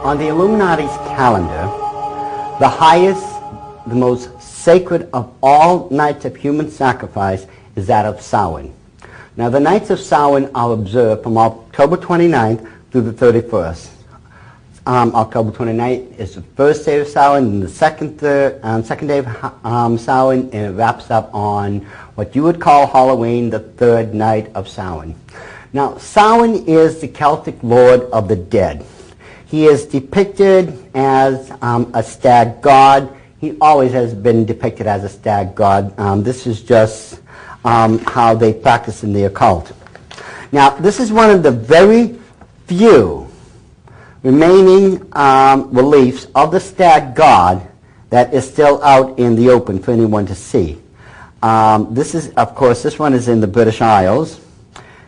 On the Illuminati's calendar, the highest, the most sacred of all nights of human sacrifice is that of Samhain. Now, the nights of Samhain are observed from October 29th through the 31st. October 29th is the first day of Samhain, and the second day of Samhain, and it wraps up on what you would call Halloween, the third night of Samhain. Now, Samhain is the Celtic lord of the dead. He is depicted as a stag god. He always has been depicted as a stag god. This is just how they practice in the occult. Now, this is one of the very few remaining reliefs of the stag god that is still out in the open for anyone to see. This is, of course, this one is in the British Isles,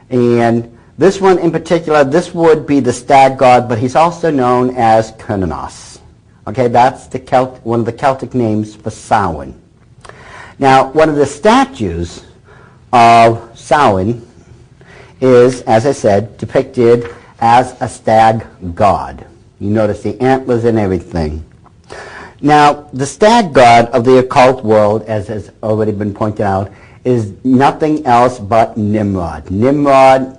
and this one in particular, this would be the stag god, but he's also known as Cernanos. Okay, that's the one of the Celtic names for Samhain. Now, one of the statues of Samhain is, as I said, depicted as a stag god. You notice the antlers and everything. Now, the stag god of the occult world, as has already been pointed out, is nothing else but Nimrod. Nimrod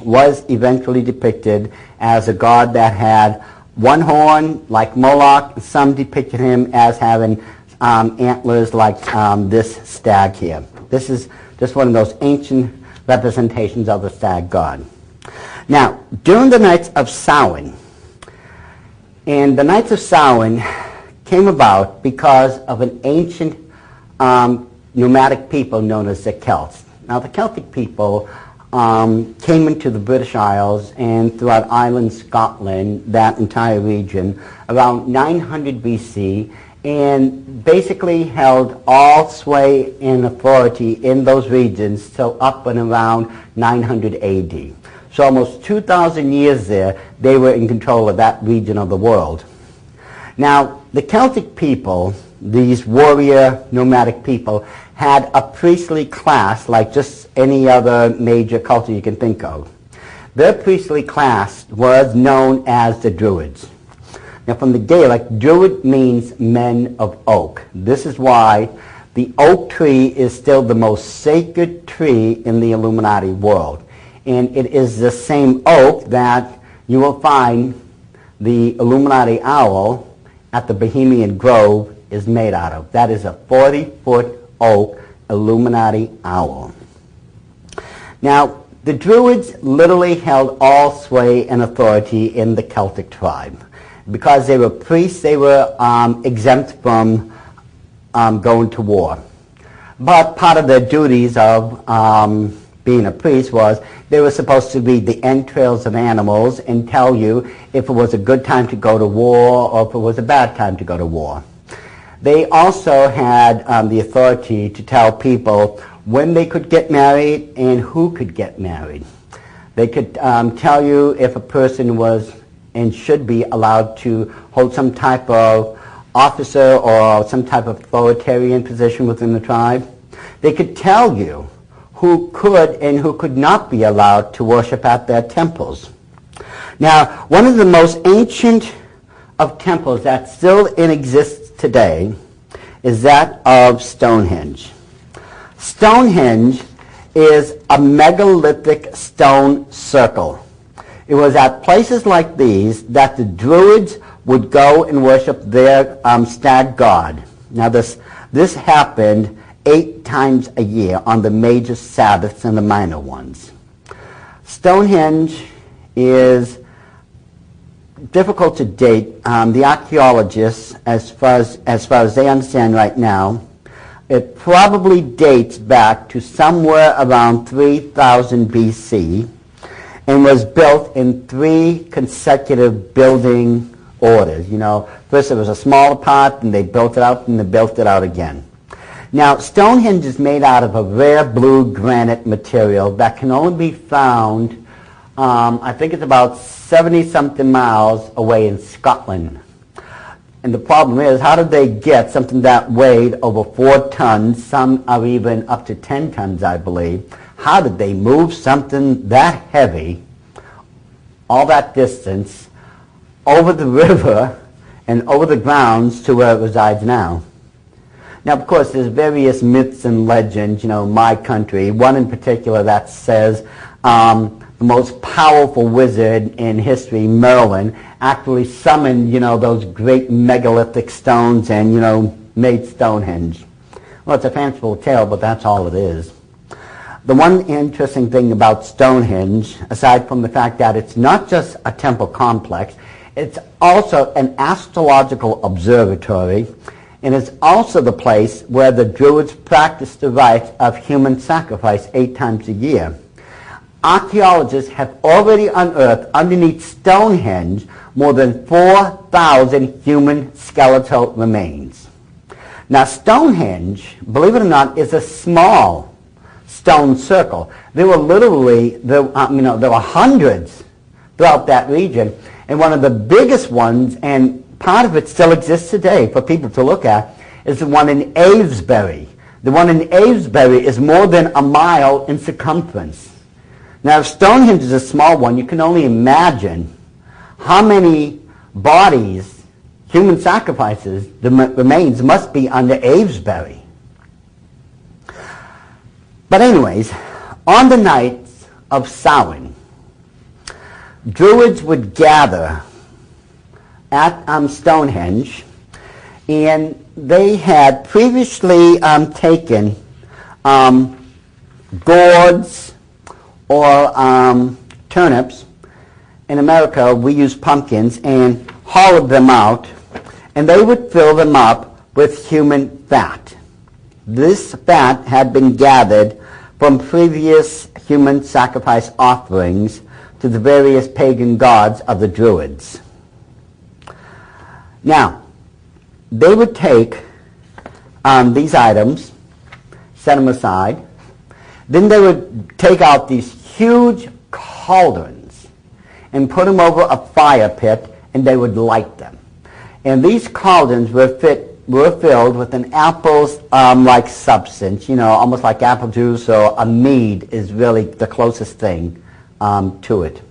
was eventually depicted as a god that had one horn like Moloch. Some depicted him as having antlers like this stag here. This is just one of those ancient representations of the stag god. Now, during the nights of Samhain, and the nights of Samhain came about because of an ancient nomadic people known as the Celts. Now, the Celtic people came into the British Isles and throughout Ireland, Scotland, that entire region, around 900 BC, and basically held all sway and authority in those regions till up and around 900 AD. So almost 2,000 years there, they were in control of that region of the world. Now, the Celtic people, these warrior nomadic people, had a priestly class like just any other major culture you can think of. Their priestly class was known as the druids. Now, from the Gaelic, druid means men of oak. This is why the oak tree is still the most sacred tree in the Illuminati world. And it is the same oak that you will find the Illuminati owl at the Bohemian Grove is made out of. That is a 40-foot oak Illuminati owl. Now, the druids literally held all sway and authority in the Celtic tribe. Because they were priests, they were exempt from going to war. But part of their duties of being a priest was they were supposed to read the entrails of animals and tell you if it was a good time to go to war or if it was a bad time to go to war. They also had the authority to tell people when they could get married and who could get married. They could tell you if a person was and should be allowed to hold some type of officer or some type of authoritarian position within the tribe. They could tell you who could and who could not be allowed to worship at their temples. Now, one of the most ancient of temples that still exists today is that of Stonehenge. Stonehenge is a megalithic stone circle. It was at places like these that the druids would go and worship their stag god. Now, this happened 8 times a year on the major Sabbaths and the minor ones. Stonehenge is difficult to date. The archaeologists, as far as they understand right now, it probably dates back to somewhere around 3000 BC and was built in 3 consecutive building orders. You know, first it was a smaller part, and they built it out, and they built it out again. Now, Stonehenge is made out of a rare blue granite material that can only be found, I think it's about 70-something miles away in Scotland. And the problem is, how did they get something that weighed over 4 tons, some are even up to 10 tons, I believe? How did they move something that heavy, all that distance, over the river and over the grounds to where it resides now. Now, of course, there's various myths and legends, my country. One in particular that says the most powerful wizard in history, Merlin, actually summoned, those great megalithic stones and, made Stonehenge. Well, it's a fanciful tale, but that's all it is. The one interesting thing about Stonehenge, aside from the fact that it's not just a temple complex, it's also an astrological observatory, and it's also the place where the druids practiced the rites of human sacrifice 8 times a year. Archaeologists have already unearthed underneath Stonehenge more than 4,000 human skeletal remains. Now, Stonehenge, believe it or not, is a small stone circle. There were literally, there were hundreds throughout that region, and one of the biggest ones, and part of it still exists today for people to look at, is the one in Avesbury. The one in Avesbury is more than a mile in circumference. Now, if Stonehenge is a small one, you can only imagine how many bodies, human sacrifices, the remains must be under Avesbury. But anyways, on the nights of Samhain, druids would gather at Stonehenge, and they had previously taken gourds or turnips. In America, we use pumpkins, and hollowed them out, and they would fill them up with human fat. This fat had been gathered from previous human sacrifice offerings to the various pagan gods of the druids. Now, they would take these items, set them aside, then they would take out these huge cauldrons and put them over a fire pit, and they would light them. And these cauldrons were filled with an apples-like substance, almost like apple juice, or a mead is really the closest thing to it.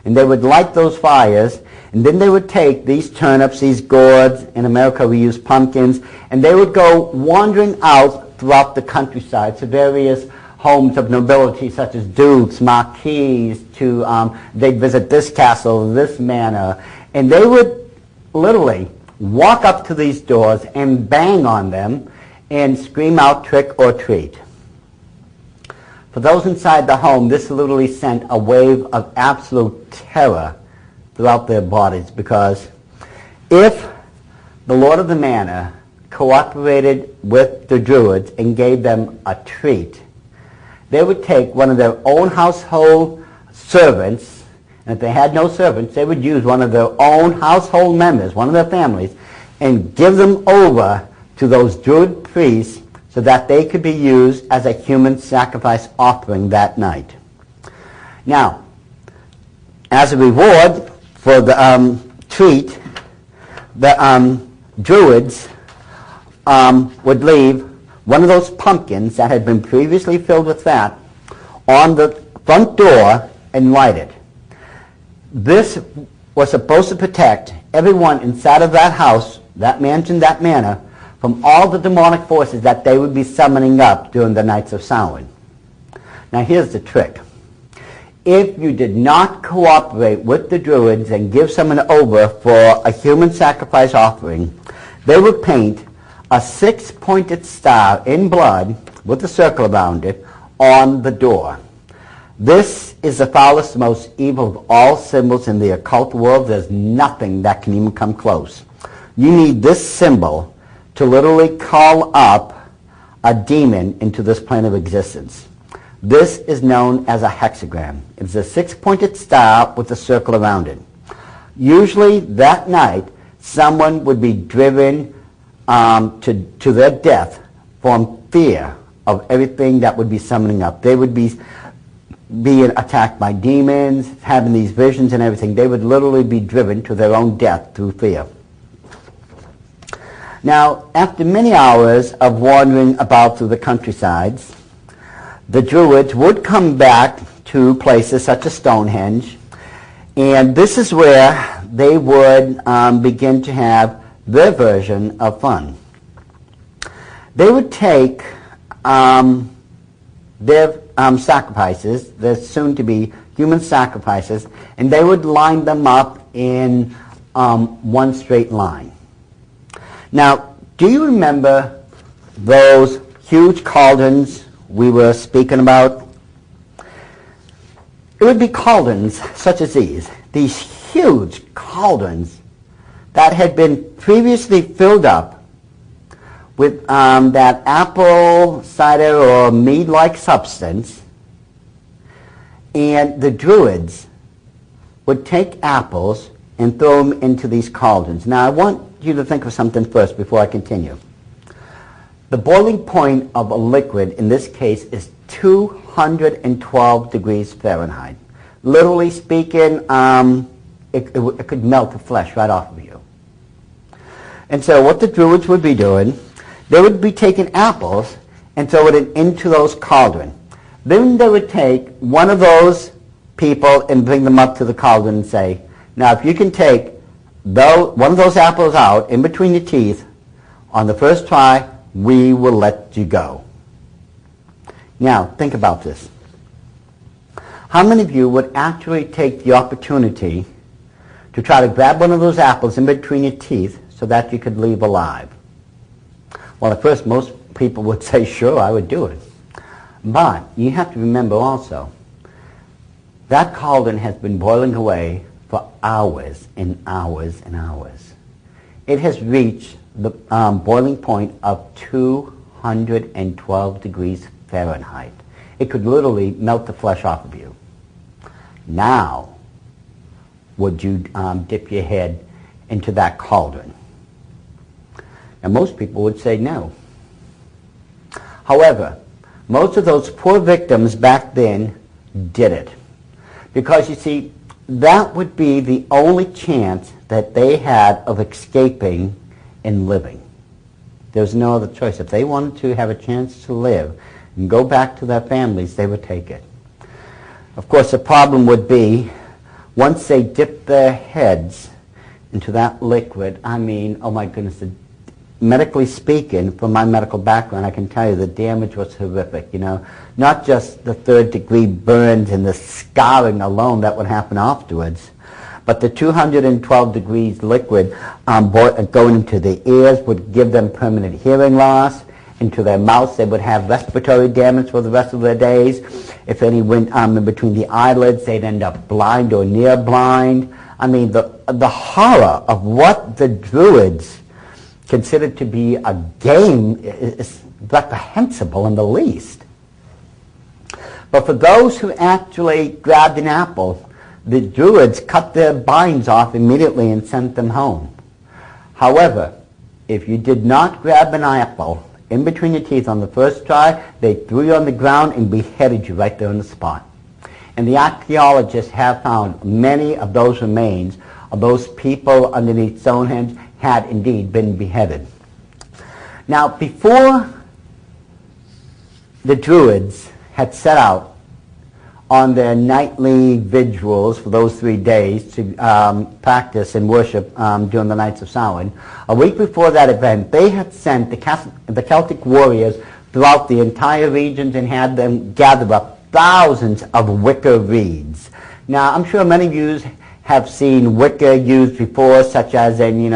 And they would light those fires, and then they would take these turnips, these gourds, in America we use pumpkins, and they would go wandering out throughout the countryside to various homes of nobility such as dukes, marquises, they'd visit this castle, this manor, and they would literally walk up to these doors and bang on them and scream out trick or treat. For those inside the home, this literally sent a wave of absolute terror throughout their bodies, because if the Lord of the Manor cooperated with the druids and gave them a treat, they would take one of their own household servants, and if they had no servants, they would use one of their own household members, one of their families, and give them over to those druid priests so that they could be used as a human sacrifice offering that night. Now, as a reward for the treat, the druids would leave one of those pumpkins that had been previously filled with fat on the front door and light it. This was supposed to protect everyone inside of that house, that mansion, that manor, from all the demonic forces that they would be summoning up during the nights of Samhain. Now here's the trick. If you did not cooperate with the druids and give someone over for a human sacrifice offering, they would paint a 6-pointed star in blood with a circle around it on the door. This is the foulest, most evil of all symbols in the occult world. There's nothing that can even come close. You need this symbol to literally call up a demon into this plane of existence. This is known as a hexagram. It's a 6-pointed star with a circle around it. Usually that night, someone would be driven to their death from fear of everything that would be summoning up. They would be being attacked by demons, having these visions and everything. They would literally be driven to their own death through fear. Now, after many hours of wandering about through the countrysides, the druids would come back to places such as Stonehenge, and this is where they would begin to have their version of fun. They would take their sacrifices, their soon-to-be human sacrifices, and they would line them up in one straight line. Now, do you remember those huge cauldrons we were speaking about? It would be cauldrons such as these huge cauldrons that had been previously filled up with that apple cider or mead-like substance, and the druids would take apples and throw them into these cauldrons. Now I want you to think of something first before I continue. The boiling point of a liquid in this case is 212 degrees Fahrenheit. Literally speaking, it could melt the flesh right off of you. And so what the druids would be doing, they would be taking apples and throwing it into those cauldrons. Then they would take one of those people and bring them up to the cauldron and say, now if you can take one of those apples out in between your teeth on the first try, we will let you go. Now think about this. How many of you would actually take the opportunity to try to grab one of those apples in between your teeth so that you could leave alive? Well, at first most people would say, sure, I would do it. But you have to remember also, that cauldron has been boiling away for hours and hours and hours. It has reached the boiling point of 212 degrees Fahrenheit. It could literally melt the flesh off of you. Now, would you dip your head into that cauldron? And most people would say no. However, most of those poor victims back then did it. Because you see, that would be the only chance that they had of escaping and living. There was no other choice. If they wanted to have a chance to live and go back to their families, they would take it. Of course, the problem would be, once they dipped their heads into that liquid, I mean, oh my goodness, medically speaking, from my medical background, I can tell you the damage was horrific, you know. Not just the third-degree burns and the scarring alone that would happen afterwards, but the 212 degrees liquid going into the ears would give them permanent hearing loss. Into their mouths, they would have respiratory damage for the rest of their days. If any went in between the eyelids, they'd end up blind or near blind. I mean, the horror of what the druids considered to be a game is reprehensible in the least. But for those who actually grabbed an apple, the druids cut their binds off immediately and sent them home. However, if you did not grab an apple in between your teeth on the first try, they threw you on the ground and beheaded you right there on the spot. And the archaeologists have found many of those remains of those people underneath Stonehenge had indeed been beheaded. Now, before the druids had set out on their nightly vigils for those 3 days to practice and worship during the nights of Samhain, a week before that event, they had sent the Celtic warriors throughout the entire regions and had them gather up thousands of wicker reeds. Now, I'm sure many of you have seen wicker used before, such as in,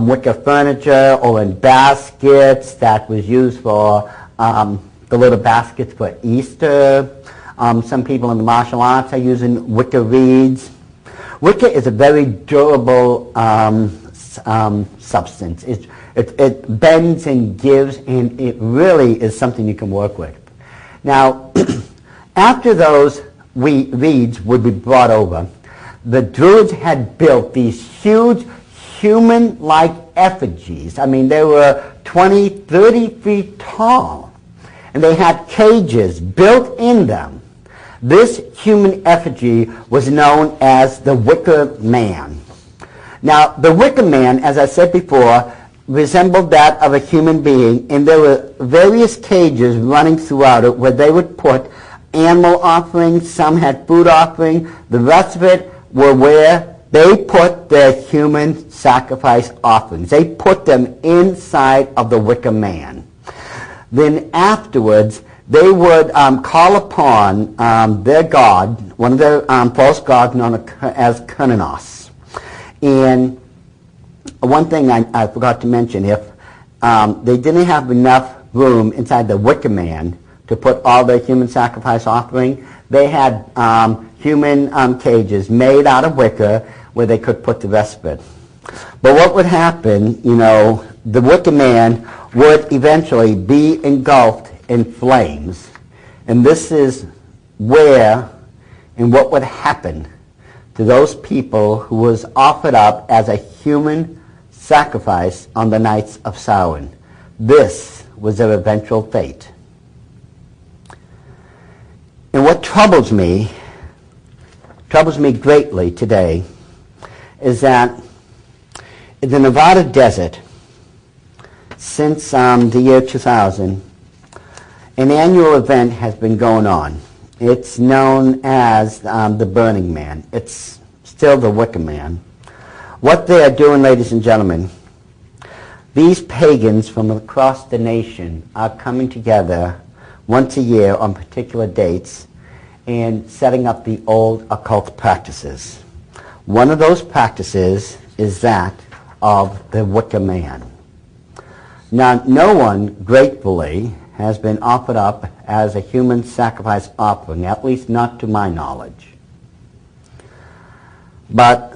wicker furniture or in baskets that was used for the little baskets for Easter. Some people in the martial arts are using wicker reeds. Wicker is a very durable substance. It bends and gives, and it really is something you can work with. Now, after those reeds would be brought over, the druids had built these huge human-like effigies. I mean, they were 20, 30 feet tall, and they had cages built in them. This human effigy was known as the wickerman. Now, the wickerman, as I said before, resembled that of a human being, and there were various cages running throughout it where they would put animal offerings. Some had food offering. The rest of it were where they put their human sacrifice offerings, they put them inside of the wicker man. Then afterwards, they would call upon their god, one of their false gods known as Kurnanos. And one thing I forgot to mention, if they didn't have enough room inside the wicker man to put all their human sacrifice offering, they had human cages made out of wicker where they could put the rest of it. But what would happen, the wicker man would eventually be engulfed in flames. And this is where and what would happen to those people who was offered up as a human sacrifice on the nights of Samhain. This was their eventual fate. And what troubles me greatly today is that in the Nevada desert, since the year 2000, an annual event has been going on. It's known as the Burning Man. It's still the Wicker Man. What they are doing, ladies and gentlemen, these pagans from across the nation are coming together once a year on particular dates and setting up the old occult practices. One of those practices is that of the Wicker Man. Now, no one, gratefully, has been offered up as a human sacrifice offering, at least not to my knowledge. But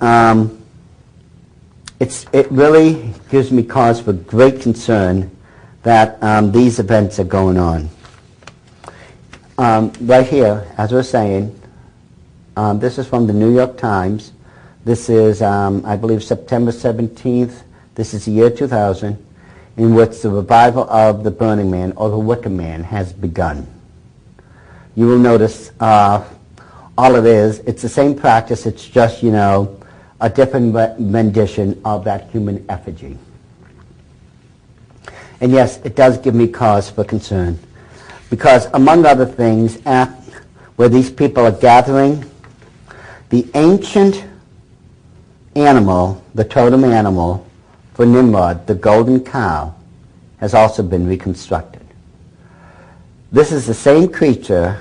it really gives me cause for great concern that these events are going on. Right here, as we're saying, this is from the New York Times. This is, I believe, September 17th. This is the year 2000, in which the revival of the Burning Man, or the Wicker Man, has begun. You will notice all it is, it's the same practice, it's just, a different rendition of that human effigy. And yes, it does give me cause for concern, because among other things, where these people are gathering, the ancient animal, the totem animal for Nimrod, the golden cow, has also been reconstructed. This is the same creature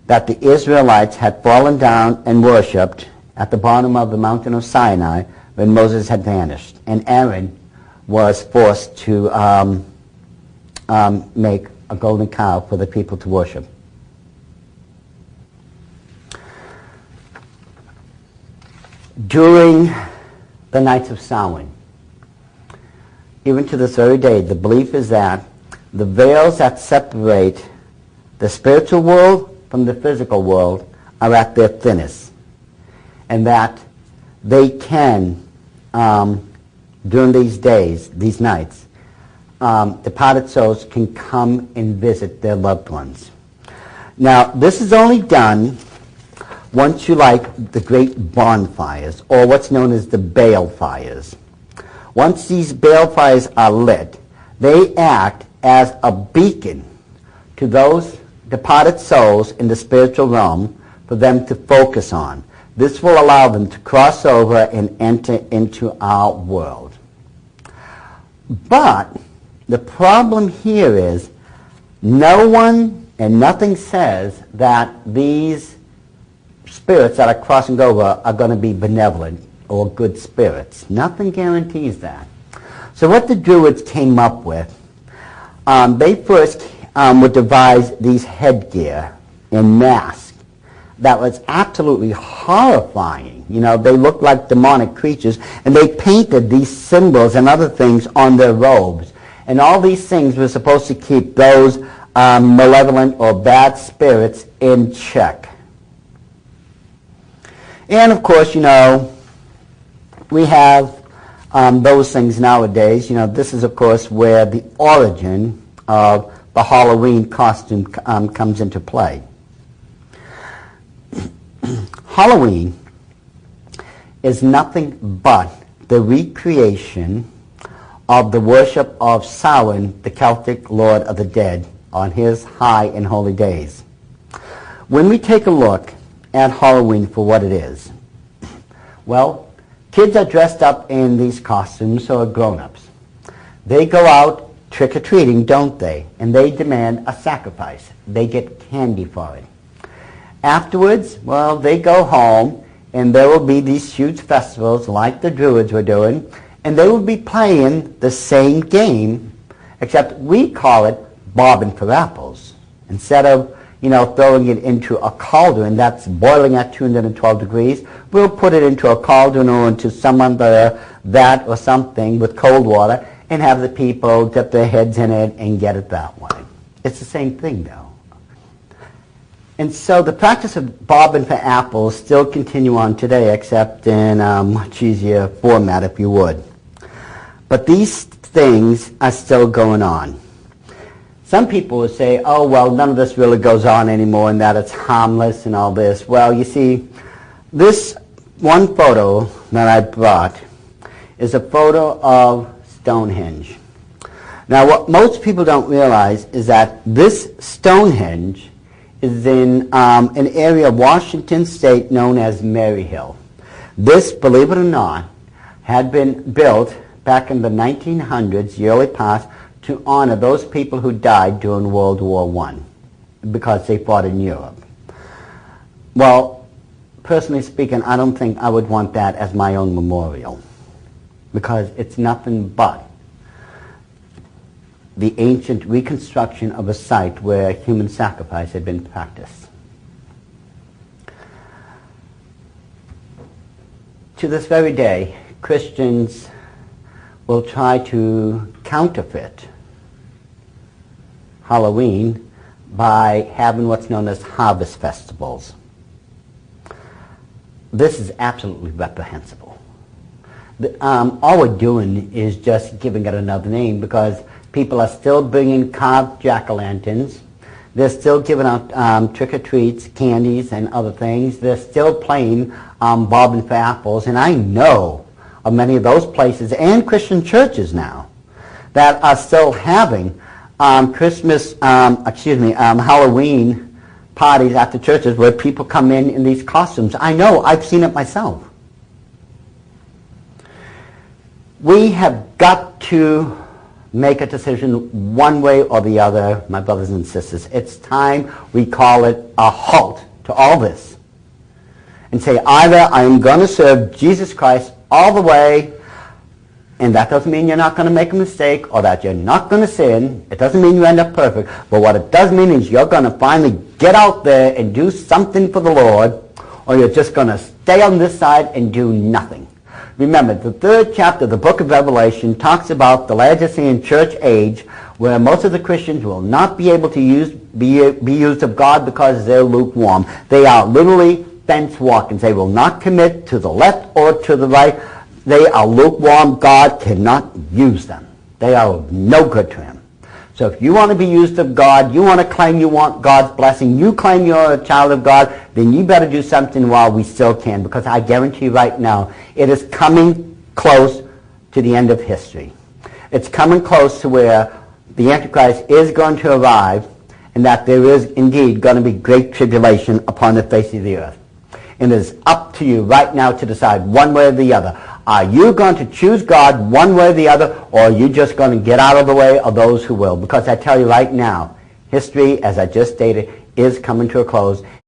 that the Israelites had fallen down and worshipped at the bottom of the mountain of Sinai when Moses had vanished, and Aaron was forced to make a golden cow for the people to worship. During the nights of Samhain, even to this very day, the belief is that the veils that separate the spiritual world from the physical world are at their thinnest, and that they can, during these days, these nights, departed souls can come and visit their loved ones. Now, this is only done once you light the great bonfires, or what's known as the bale fires. Once these bale fires are lit, they act as a beacon to those departed souls in the spiritual realm for them to focus on. This will allow them to cross over and enter into our world. But the problem here is no one and nothing says that these spirits that are crossing over are going to be benevolent or good spirits. Nothing guarantees that. So what the druids came up with, they first would devise these headgear and masks that was absolutely horrifying. They looked like demonic creatures, and they painted these symbols and other things on their robes. And all these things were supposed to keep those malevolent or bad spirits in check. And of course, we have those things nowadays. This is, of course, where the origin of the Halloween costume comes into play. Halloween is nothing but the recreation of the worship of Samhain, the Celtic Lord of the Dead, on his high and holy days. When we take a look at Halloween for what it is, Well, kids are dressed up in these costumes, so are grown-ups. They go out trick-or-treating, don't they? And they demand a sacrifice. They get candy for it. Afterwards, well, they go home, and there will be these huge festivals like the druids were doing, and they will be playing the same game, except we call it bobbing for apples. Instead of, throwing it into a cauldron that's boiling at 212 degrees, we'll put it into a cauldron or into some other vat or something with cold water and have the people dip their heads in it and get it that way. It's the same thing, though. And so the practice of bobbing for apples still continue on today, except in a much easier format, if you would. But these things are still going on. Some people will say, oh, well, none of this really goes on anymore and that it's harmless and all this. Well, you see, this one photo that I brought is a photo of Stonehenge. Now, what most people don't realize is that this Stonehenge is in an area of Washington State known as Maryhill. This, believe it or not, had been built back in the 1900s, the early past, to honor those people who died during World War I because they fought in Europe. Well, personally speaking, I don't think I would want that as my own memorial because it's nothing but the ancient reconstruction of a site where human sacrifice had been practiced. To this very day, Christians will try to counterfeit Halloween by having what's known as harvest festivals. This is absolutely reprehensible. All we're doing is just giving it another name because people are still bringing carved jack-o'-lanterns. They're still giving out trick-or-treats, candies, and other things. They're still playing bobbing for apples, and I know of many of those places and Christian churches now that are still having Halloween parties at the churches where people come in these costumes. I know, I've seen it myself. We have got to make a decision one way or the other, my brothers and sisters. It's time we call it a halt to all this and say either I am going to serve Jesus Christ all the way, and that doesn't mean you're not going to make a mistake or that you're not going to sin. It doesn't mean you end up perfect. But what it does mean is you're going to finally get out there and do something for the Lord, or you're just going to stay on this side and do nothing. Remember, the 3rd chapter of the book of Revelation talks about the Laodicean church age where most of the Christians will not be able to be used of God because they're lukewarm. They are literally fence walkers. They will not commit to the left or to the right. They are lukewarm. God cannot use them. They are of no good to him. So if you want to be used of God, you want to claim you want God's blessing, you claim you're a child of God, then you better do something while we still can, because I guarantee you right now, it is coming close to the end of history. It's coming close to where the Antichrist is going to arrive, and that there is indeed going to be great tribulation upon the face of the earth. And it is up to you right now to decide one way or the other. Are you going to choose God one way or the other, or are you just going to get out of the way of those who will? Because I tell you right now, history, as I just stated, is coming to a close.